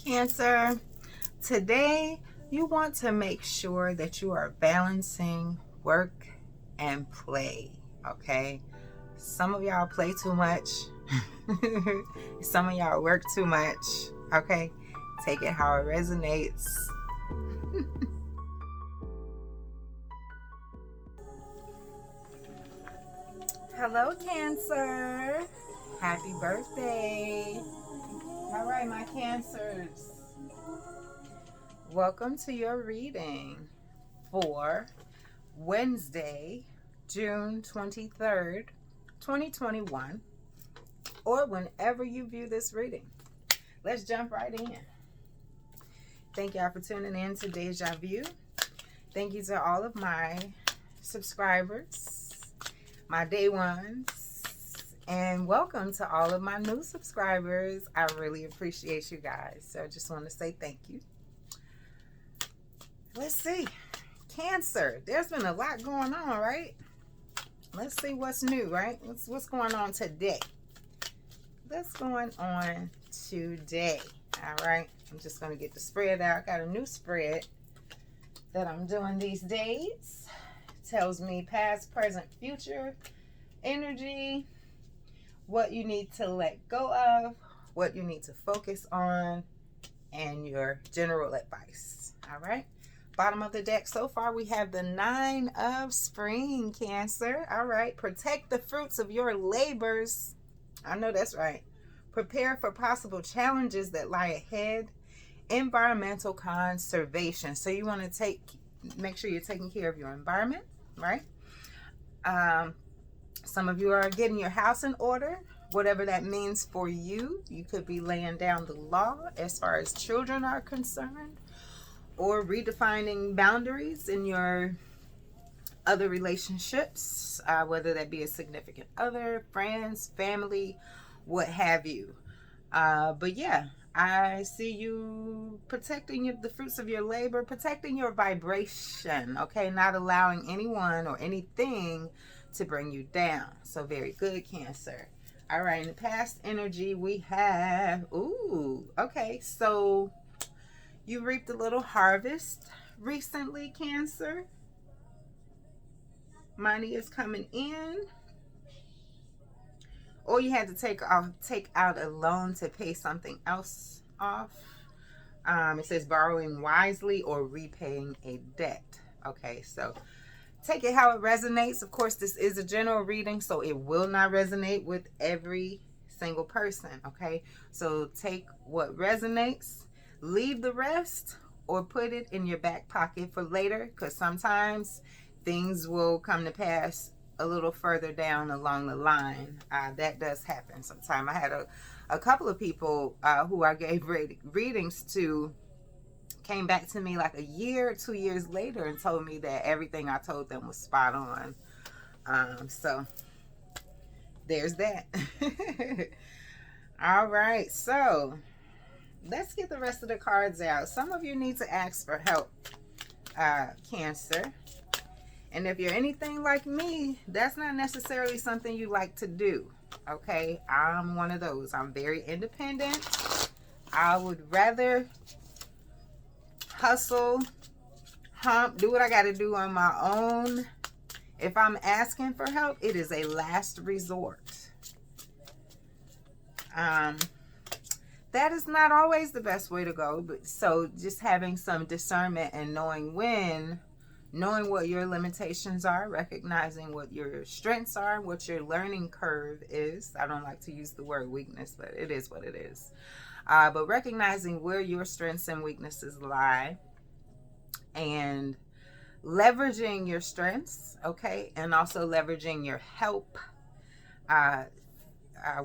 Cancer. Today, you want to make sure that you are balancing work and play, okay? Some of y'all play too much. Some of y'all work too much, okay? Take it how it resonates. Hello, Cancer. Happy birthday. All right, my Cancers. Welcome to your reading for Wednesday, June 23rd, 2021, or whenever you view this reading. Let's jump right in. Thank y'all for tuning in to Deja Vu. Thank you to all of my subscribers, my day ones, and welcome to all of my new subscribers. I really appreciate you guys. So I just want to say thank you. Let's see. Cancer. There's been a lot going on, right? Let's see what's new, right? What's going on today? What's going on today? All right. I'm just going to get the spread out. I got a new spread that I'm doing these days. It tells me past, present, future energy, what you need to let go of, what you need to focus on, and your general advice. All right. Bottom of the deck so far, we have the 9 of Spring, Cancer. All right. Protect the fruits of your labors. I know that's right. Prepare for possible challenges that lie ahead. Environmental conservation. So you want to make sure you're taking care of your environment, right? Some of you are getting your house in order, whatever that means for you. You could be laying down the law as far as children are concerned, or redefining boundaries in your other relationships, whether that be a significant other, friends, family, what have you. But yeah, I see you protecting the fruits of your labor, protecting your vibration, okay? Not allowing anyone or anything to bring you down. So very good, Cancer. All right, in the past energy, we have, okay, so you reaped a little harvest recently, Cancer. Money is coming in. Or you had to take out a loan to pay something else off. It says borrowing wisely or repaying a debt. Okay, so take it how it resonates. Of course, this is a general reading, so it will not resonate with every single person. Okay, so take what resonates, leave the rest, or put it in your back pocket for later, because sometimes things will come to pass a little further down along the line. That does happen sometimes. I had a couple of people who I gave readings to came back to me like a year or 2 years later and told me that everything I told them was spot on. So there's that. All right, so let's get the rest of the cards out. Some of you need to ask for help, Cancer. And if you're anything like me, that's not necessarily something you like to do. Okay, I'm one of those. I'm very independent. I would rather hustle, hump, do what I got to do on my own. If I'm asking for help, it is a last resort. That is not always the best way to go. But so just having some discernment and knowing what your limitations are, recognizing what your strengths are, what your learning curve is. I don't like to use the word weakness, but it is what it is. But recognizing where your strengths and weaknesses lie and leveraging your strengths, okay, and also leveraging your help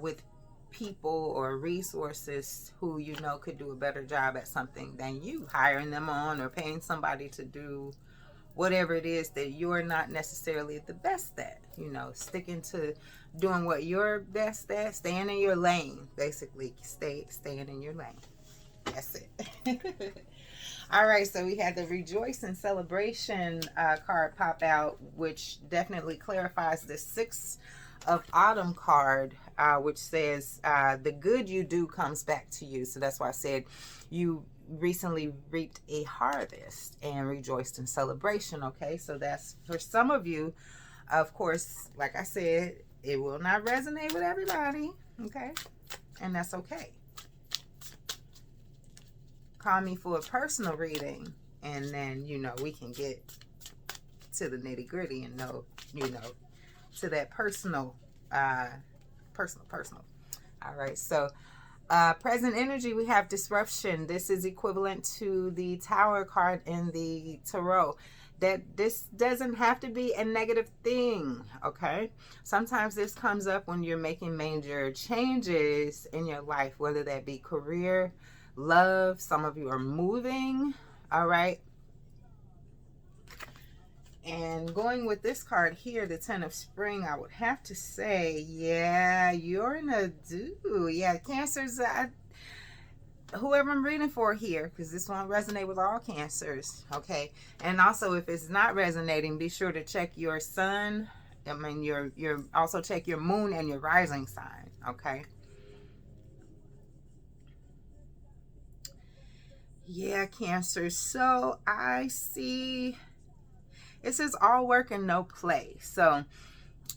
with people or resources who you know could do a better job at something than you, hiring them on or paying somebody to do whatever it is that you're not necessarily the best at, sticking to doing what you're best at, staying in your lane, basically, staying in your lane. That's it. All right, so we had the Rejoice and Celebration card pop out, which definitely clarifies the 6 of Autumn card, which says the good you do comes back to you. So that's why I said you recently reaped a harvest and rejoiced in celebration. Okay, so that's for some of you. Of course, like I said, it will not resonate with everybody. Okay, and that's okay. Call me for a personal reading, and then we can get to the nitty gritty and to that personal. All right, so present energy, we have disruption. This is equivalent to the Tower card in the Tarot. That this doesn't have to be a negative thing, okay? Sometimes this comes up when you're making major changes in your life, whether that be career, love. Some of you are moving, all right? And going with this card here, the 10 of Spring, I would have to say, yeah, you're in a do. Yeah, Cancers, whoever I'm reading for here, because this won't resonate with all Cancers, okay? And also, if it's not resonating, be sure to check your sun. I mean, your also check your moon and your rising sign, okay? Yeah, Cancer. So I see it says all work and no play. So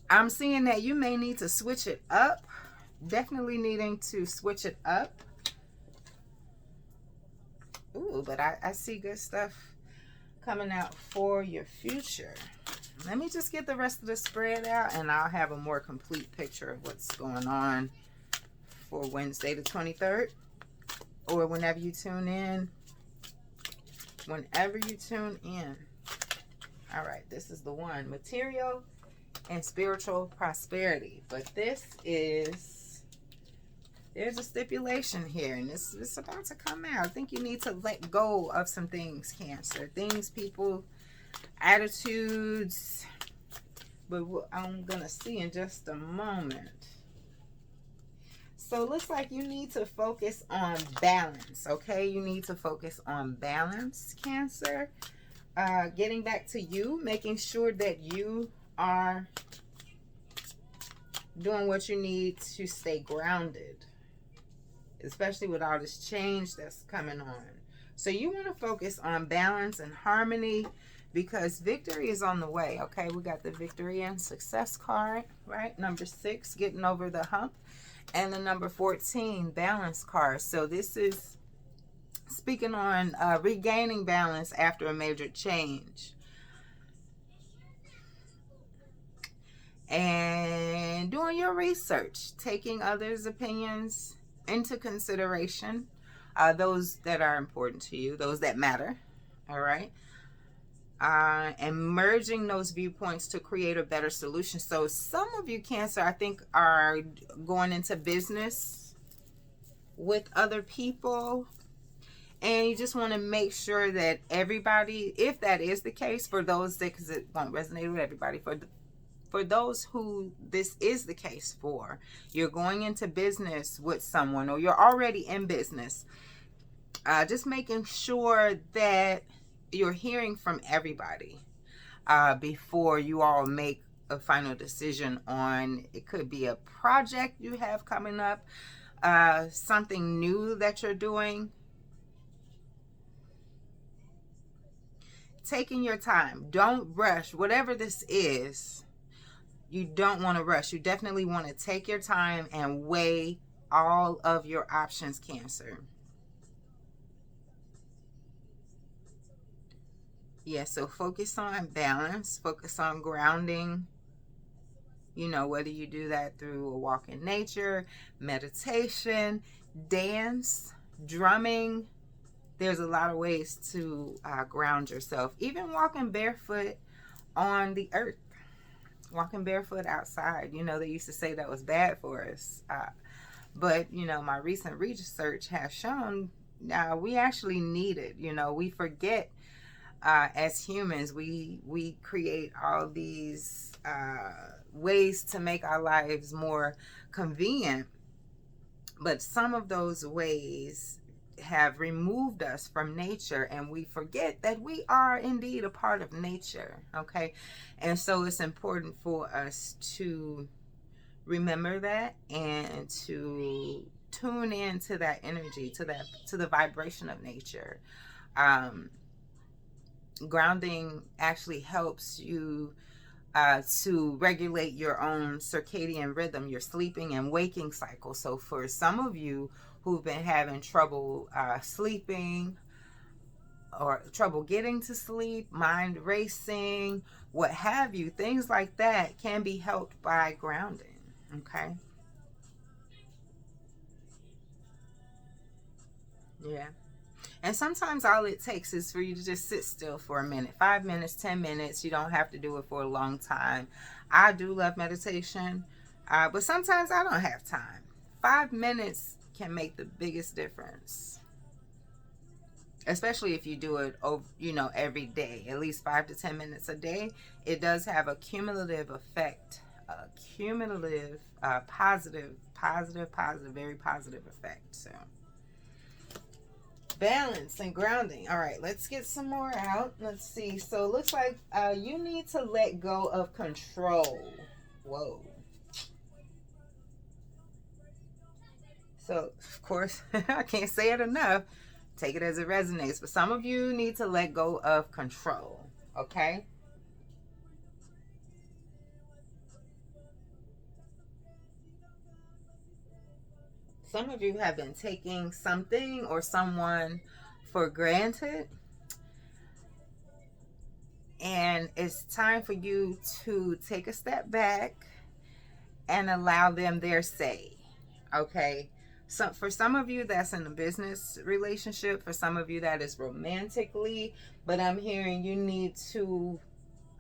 I'm seeing that you may need to switch it up. Definitely needing to switch it up. Ooh, but I see good stuff coming out for your future. Let me just get the rest of the spread out, and I'll have a more complete picture of what's going on for Wednesday the 23rd, or whenever you tune in. Whenever you tune in. All right, this is the one. Material and spiritual prosperity. But this is, there's a stipulation here, and it's about to come out. I think you need to let go of some things, Cancer. Things, people, attitudes. But I'm going to see in just a moment. So it looks like you need to focus on balance, okay? You need to focus on balance, Cancer. Getting back to you, making sure that you are doing what you need to stay grounded, especially with all this change that's coming on. So you want to focus on balance and harmony, because victory is on the way, okay? We got the victory and success card, right? Number 6, getting over the hump. And the number 14, balance card. So this is speaking on regaining balance after a major change. And doing your research, taking others' opinions into consideration, those that are important to you, those that matter, all right? And merging those viewpoints to create a better solution. So some of you, Cancer, I think are going into business with other people, and you just want to make sure that everybody, if that is the case, for those that, because it won't resonate with everybody, for those who this is the case for, you're going into business with someone, or you're already in business, just making sure that you're hearing from everybody before you all make a final decision on, it could be a project you have coming up, something new that you're doing. Taking your time. Don't rush. Whatever this is, you don't want to rush. You definitely want to take your time and weigh all of your options, Cancer. Yeah, so focus on balance, focus on grounding. You know, whether you do that through a walk in nature, meditation, dance, drumming. There's a lot of ways to ground yourself. Even walking barefoot on the earth. Walking barefoot outside. You know, they used to say that was bad for us. But, you know, my recent research has shown we actually need it. You know, we forget as humans, we create all these ways to make our lives more convenient. But some of those ways have removed us from nature, and we forget that we are indeed a part of nature, okay? And so it's important for us to remember that and to tune into that energy, to the vibration of nature. Um, Grounding actually helps you to regulate your own circadian rhythm, your sleeping and waking cycle. So for some of you who've been having trouble sleeping or trouble getting to sleep, mind racing, what have you, things like that can be helped by grounding. Okay. Yeah. And sometimes all it takes is for you to just sit still for a minute, 5 minutes, 10 minutes. You don't have to do it for a long time. I do love meditation, but sometimes I don't have time. 5 minutes can make the biggest difference, especially if you do it over, every day, at least 5 to 10 minutes a day. It does have a cumulative effect, a cumulative, positive, very positive effect. So balance and grounding. All right, let's get some more out. Let's see. So it looks like you need to let go of control. Whoa. So, of course, I can't say it enough. Take it as it resonates. But some of you need to let go of control. Okay? Some of you have been taking something or someone for granted. And it's time for you to take a step back and allow them their say. Okay? So for some of you, that's in a business relationship. For some of you, that is romantically. But I'm hearing you need to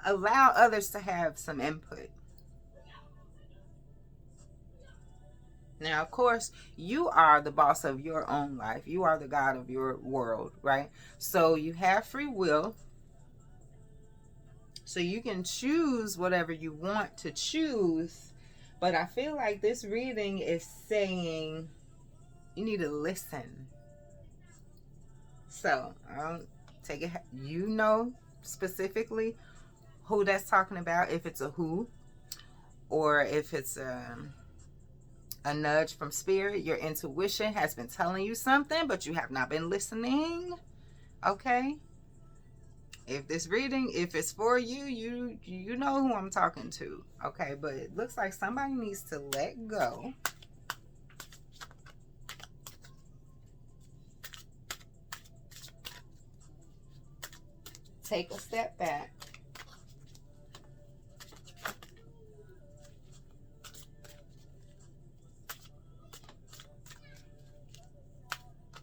allow others to have some input. Now, of course, you are the boss of your own life. You are the God of your world, right? So you have free will. So you can choose whatever you want to choose. But I feel like this reading is saying you need to listen. So take it, specifically who that's talking about, if it's a who or if it's a nudge from spirit. Your intuition has been telling you something, but you have not been listening. Okay. If this reading, if it's for you, you know who I'm talking to. Okay, but it looks like somebody needs to let go. Take a step back.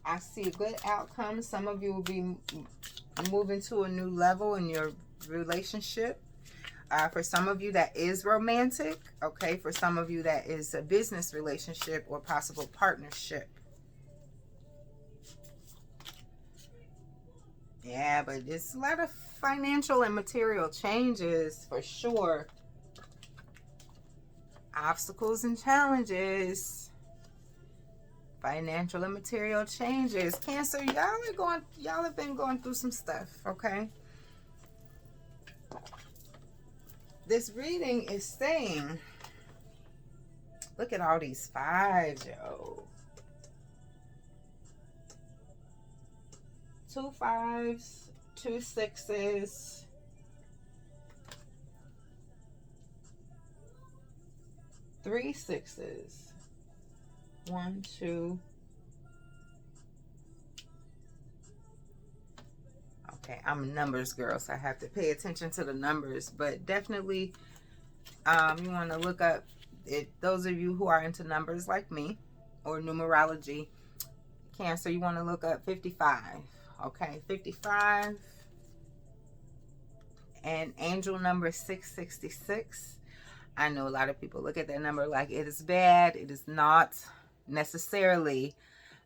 I see a good outcome. Some of you will be moving to a new level in your relationship. For some of you, that is romantic. Okay, for some of you, that is a business relationship or possible partnership. Yeah, but it's a lot of financial and material changes for sure. Obstacles and challenges. Financial and material changes. Cancer, y'all have been going through some stuff, okay? This reading is saying, look at all these fives, yo. 2 5s, 2 6s, 3 6s. 1, 2. Okay, I'm a numbers girl, so I have to pay attention to the numbers. But definitely, you want to look up, those of you who are into numbers like me, or numerology, Cancer, you want to look up 55. Okay, 55. And angel number 666. I know a lot of people look at that number like it is bad. It is not necessarily.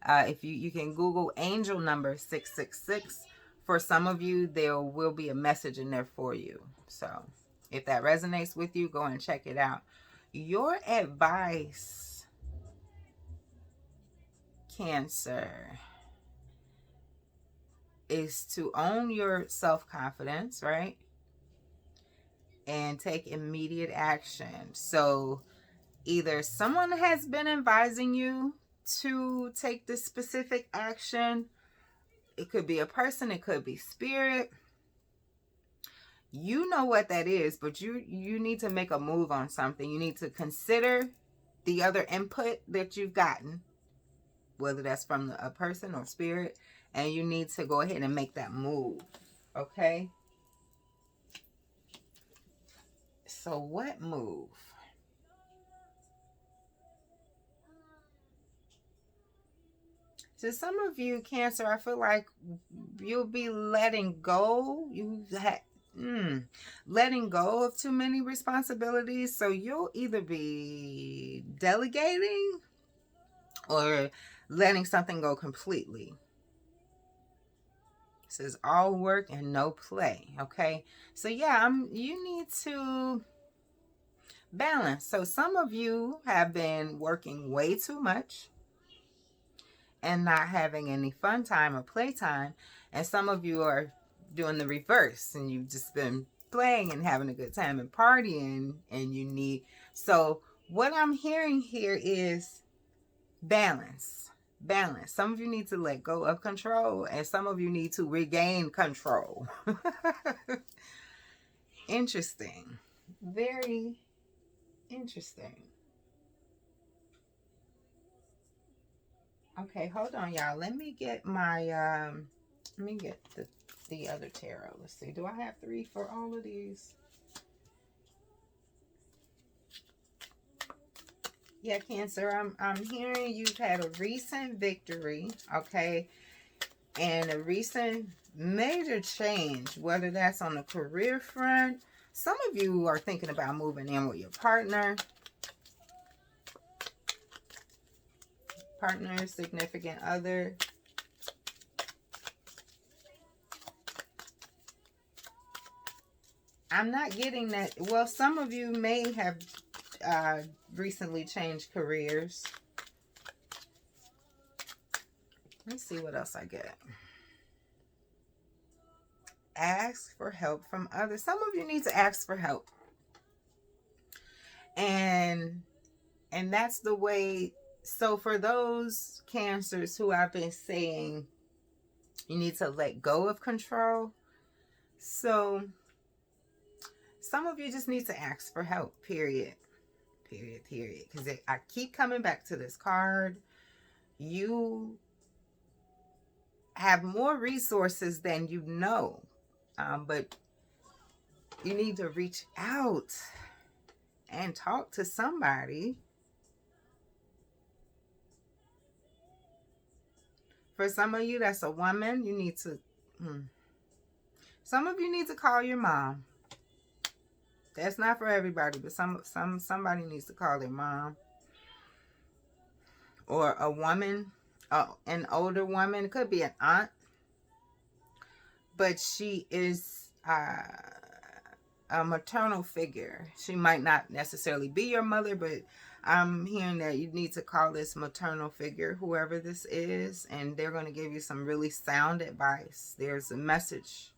If you can Google angel number 666. For some of you, there will be a message in there for you. So if that resonates with you, go and check it out. Your advice, Cancer, is to own your self-confidence, right? And take immediate action. So either someone has been advising you to take this specific action. It could be a person, it could be spirit. You know what that is, but you need to make a move on something. You need to consider the other input that you've gotten, whether that's from a person or spirit, and you need to go ahead and make that move. Okay? So what move? To some of you, Cancer, I feel like you'll be letting go. Letting go of too many responsibilities. So you'll either be delegating or letting something go completely. It says all work and no play. Okay. So yeah, you need to balance. So some of you have been working way too much and not having any fun time or play time. And some of you are doing the reverse and you've just been playing and having a good time and partying, and you need, so what I'm hearing here is balance. Some of you need to let go of control, and some of you need to regain control. Interesting. Very interesting. Okay, hold on, y'all. Let me get my let me get the other tarot. Let's see. Do I have 3 for all of these? Yeah, Cancer, I'm hearing you've had a recent victory, okay? And a recent major change, whether that's on the career front. Some of you are thinking about moving in with your partner, significant other. I'm not getting that. Well, some of you may have recently changed careers. Let's see what else I get. Ask for help from others. Some of you need to ask for help. And that's the way. So for those Cancers who I've been saying, you need to let go of control. So some of you just need to ask for help, period. Because I keep coming back to this card. You have more resources than you know. But you need to reach out and talk to somebody. For some of you, that's a woman. You need to... Some of you need to call your mom. That's not for everybody, but somebody needs to call their mom. Or a woman, an older woman. It could be an aunt. But she is a maternal figure. She might not necessarily be your mother, but I'm hearing that you need to call this maternal figure, whoever this is, and they're going to give you some really sound advice. There's a message.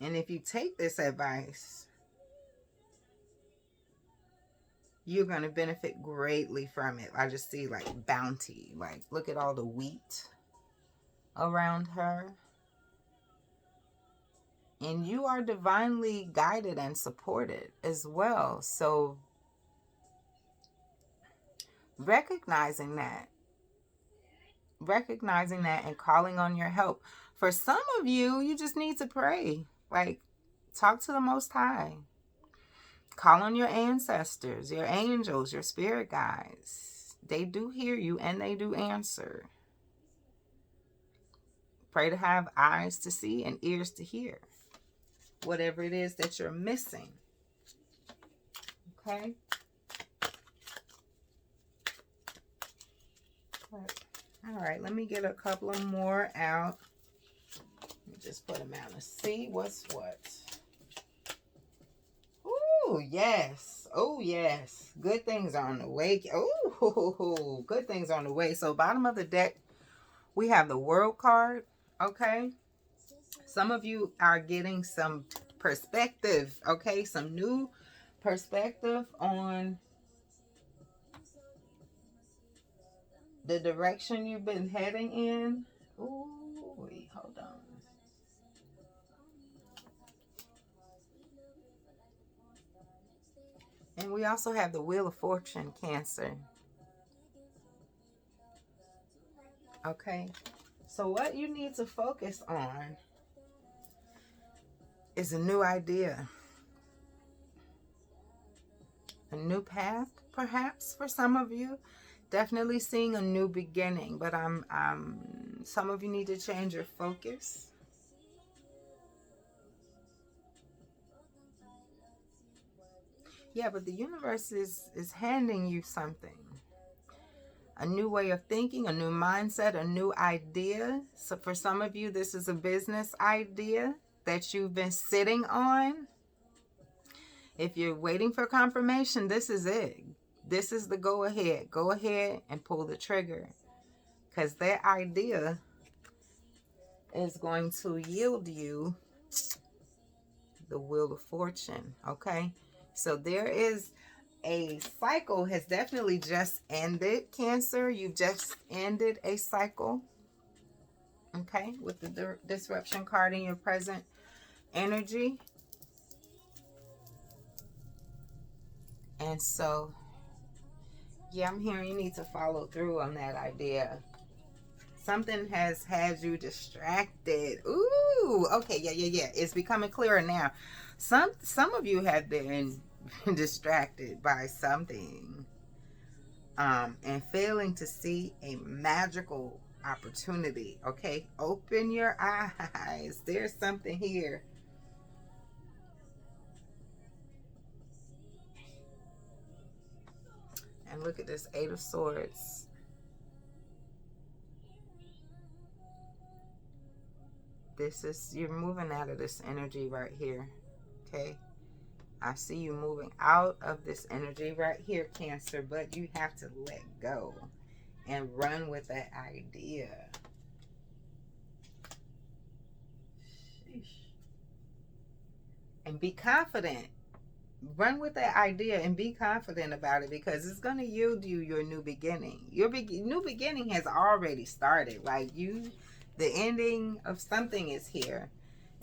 And if you take this advice, you're going to benefit greatly from it. I just see like bounty. Like, look at all the wheat around her. And you are divinely guided and supported as well. So recognizing that and calling on your help. For some of you, you just need to pray. Like, talk to the Most High. Call on your ancestors, your angels, your spirit guides. They do hear you and they do answer. Pray to have eyes to see and ears to hear. Whatever it is that you're missing. Okay? All right, let me get a couple of more out. Let me just put them out and see what's what. Oh, yes. Oh, yes. Good things are on the way. Oh, good things are on the way. So bottom of the deck, we have the World card. Okay. Some of you are getting some perspective, okay? Some new perspective on the direction you've been heading in. Ooh, wait, hold on. And we also have the Wheel of Fortune, Cancer. Okay, so what you need to focus on is a new idea, a new path, perhaps for some of you. Definitely seeing a new beginning, but some of you need to change your focus. Yeah, but the universe is handing you something. A new way of thinking, a new mindset, a new idea. So for some of you, this is a business idea that you've been sitting on. If you're waiting for confirmation, this is it. This is the go ahead. Go ahead and pull the trigger. Because that idea is going to yield you the Wheel of Fortune. Okay? So there is a cycle has definitely just ended, Cancer. You've just ended a cycle. Okay? With the disruption card in your present energy. And so, yeah, I'm hearing you need to follow through on that idea. Something has had you distracted. Ooh, okay, yeah. It's becoming clearer now. Some of you have been distracted by something, and failing to see a magical opportunity. Okay, open your eyes. There's something here. And look at this Eight of Swords. This is, you're moving out of this energy right here. Okay, I see you moving out of this energy right here, Cancer, but you have to let go and run with that idea. Sheesh. And be confident. Run with that idea and be confident about it, because it's going to yield you your new beginning. Your new beginning has already started. Like the ending of something is here,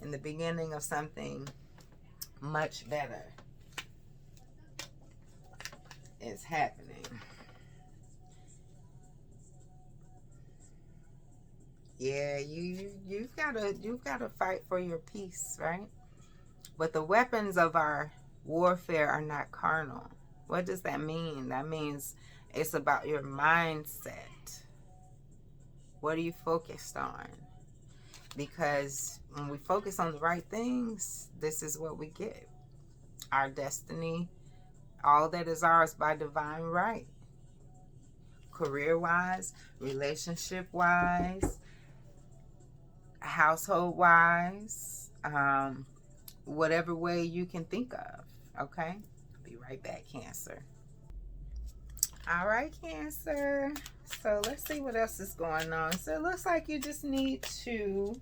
and the beginning of something much better is happening. Yeah, you've gotta fight for your peace, right? But the weapons of our warfare are not carnal. What does that mean? That means it's about your mindset. What are you focused on? Because when we focus on the right things, this is what we get. Our destiny, all that is ours by divine right. Career-wise, relationship-wise, household-wise, whatever way you can think of. Okay? I'll be right back, Cancer. All right, Cancer. So let's see what else is going on. So it looks like you just need to...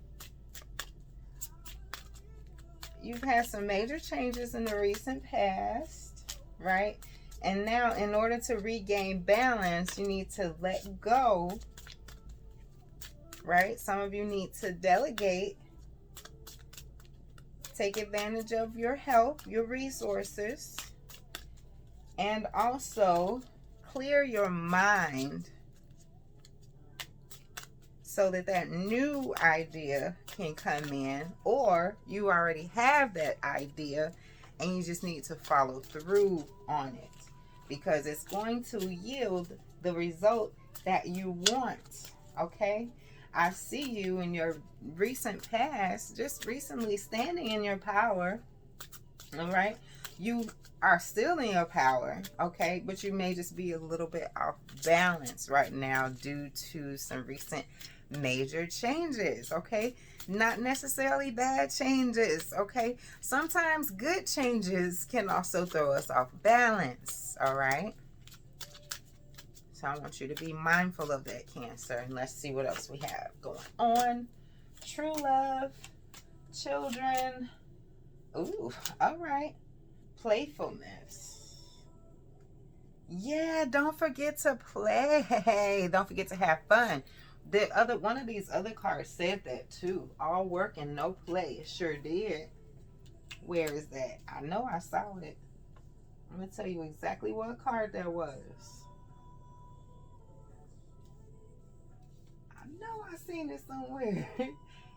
You've had some major changes in the recent past, right? And now, in order to regain balance, you need to let go, right? Some of you need to delegate, take advantage of your health, your resources, and also clear your mind so that that new idea can come in, or you already have that idea and you just need to follow through on it, because it's going to yield the result that you want. Okay, I see you in your recent past just recently standing in your power. All right, you are still in your power, okay, but you may just be a little bit off balance right now due to some recent major changes. Okay, not necessarily bad changes. Okay, sometimes good changes can also throw us off balance. All right, so I want you to be mindful of that, Cancer. And let's see what else we have going on. True love. Children. Ooh, all right. Playfulness. Yeah, don't forget to play. Don't forget to have fun. The other one of these other cards said that too. All work and no play. It sure did. Where is that? I know I saw it. I'm gonna tell you exactly what card that was. I know I seen it somewhere.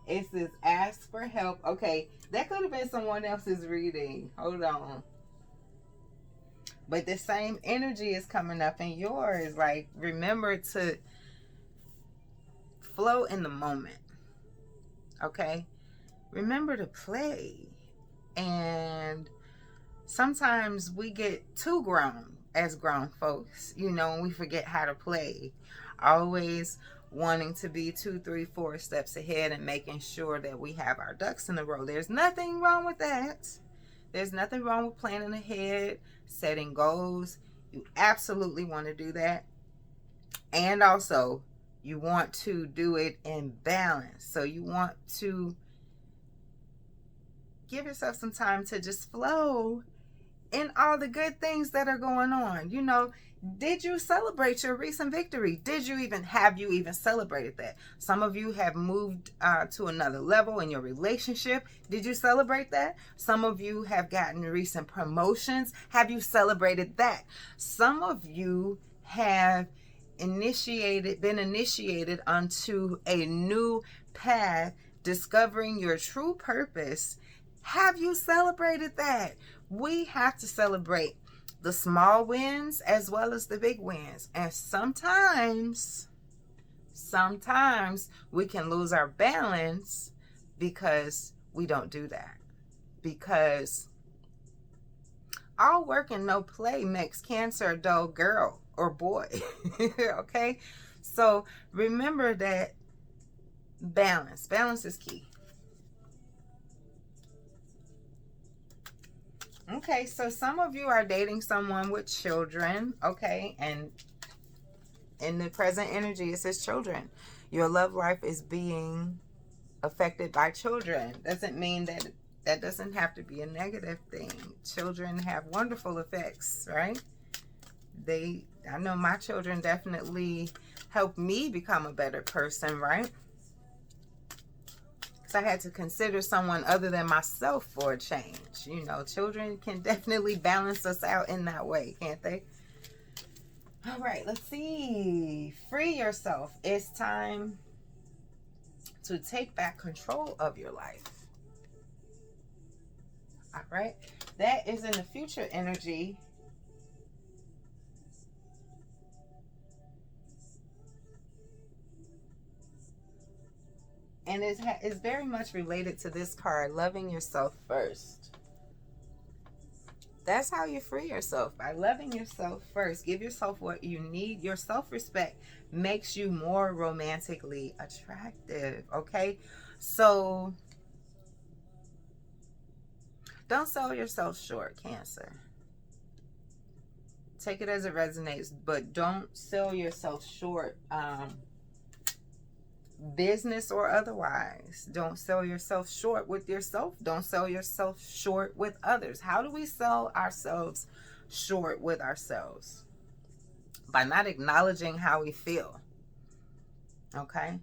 It says ask for help. Okay, that could have been someone else's reading. Hold on. But the same energy is coming up in yours. Like, remember to flow in the moment. Okay? Remember to play. And sometimes we get too grown as grown folks, and we forget how to play. Always wanting to be 2, 3, 4 steps ahead and making sure that we have our ducks in a row. There's nothing wrong with that. There's nothing wrong with planning ahead, setting goals. You absolutely want to do that. And also, you want to do it in balance. So you want to give yourself some time to just flow in all the good things that are going on. Did you celebrate your recent victory? Have you even celebrated that? Some of you have moved to another level in your relationship. Did you celebrate that? Some of you have gotten recent promotions. Have you celebrated that? Some of you have been initiated onto a new path, discovering your true purpose. Have you celebrated that? We have to celebrate the small wins as well as the big wins. And sometimes we can lose our balance because we don't do that. Because all work and no play makes Cancer a dull girl or boy. Okay? So remember that balance is key. Okay, so some of you are dating someone with children, okay? And in the present energy, it says children. Your love life is being affected by children. Doesn't mean that doesn't have to be a negative thing. Children have wonderful effects, right? I know my children definitely helped me become a better person, right? I had to consider someone other than myself for a change. Children can definitely balance us out in that way, can't they? All right, let's see. Free yourself. It's time to take back control of your life. All right, that is in the future energy. And it's very much related to this card, loving yourself first. That's how you free yourself, by loving yourself first. Give yourself what you need. Your self-respect makes you more romantically attractive, okay? So don't sell yourself short, Cancer. Take it as it resonates, but don't sell yourself short. Business or otherwise. Don't sell yourself short with yourself. Don't sell yourself short with others. How do we sell ourselves short with ourselves? By not acknowledging how we feel. Okay?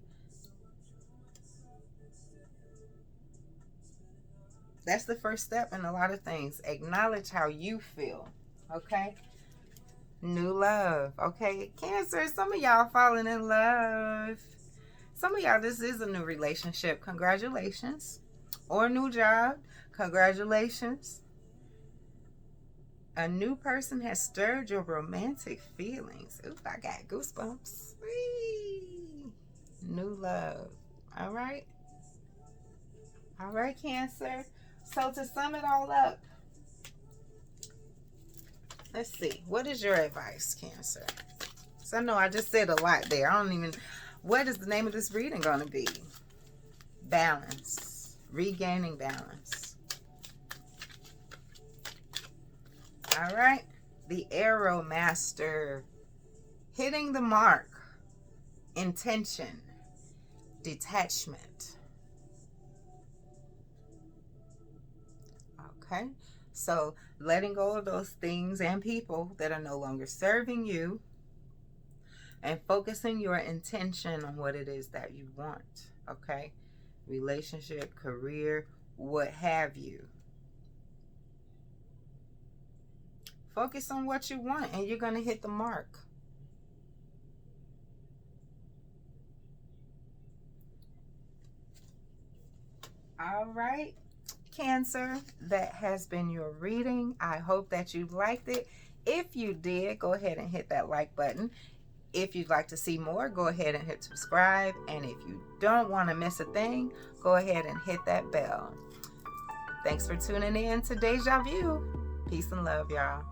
That's the first step in a lot of things. Acknowledge how you feel. Okay? New love. Okay? Cancer, some of y'all falling in love. Some of y'all, this is a new relationship. Congratulations. Or a new job. Congratulations. A new person has stirred your romantic feelings. Ooh, I got goosebumps. Whee! New love. All right? All right, Cancer. So to sum it all up, let's see. What is your advice, Cancer? So I know I just said a lot there. What is the name of this reading going to be? Balance. Regaining balance. All right. The Arrow Master. Hitting the mark. Intention. Detachment. Okay? So letting go of those things and people that are no longer serving you, and focusing your intention on what it is that you want. Okay? Relationship, career, what have you. Focus on what you want and you're going to hit the mark. All right, Cancer, that has been your reading. I hope that you liked it. If you did, go ahead and hit that like button. If you'd like to see more, go ahead and hit subscribe. And if you don't want to miss a thing, go ahead and hit that bell. Thanks for tuning in to Deja Vu. Peace and love, y'all.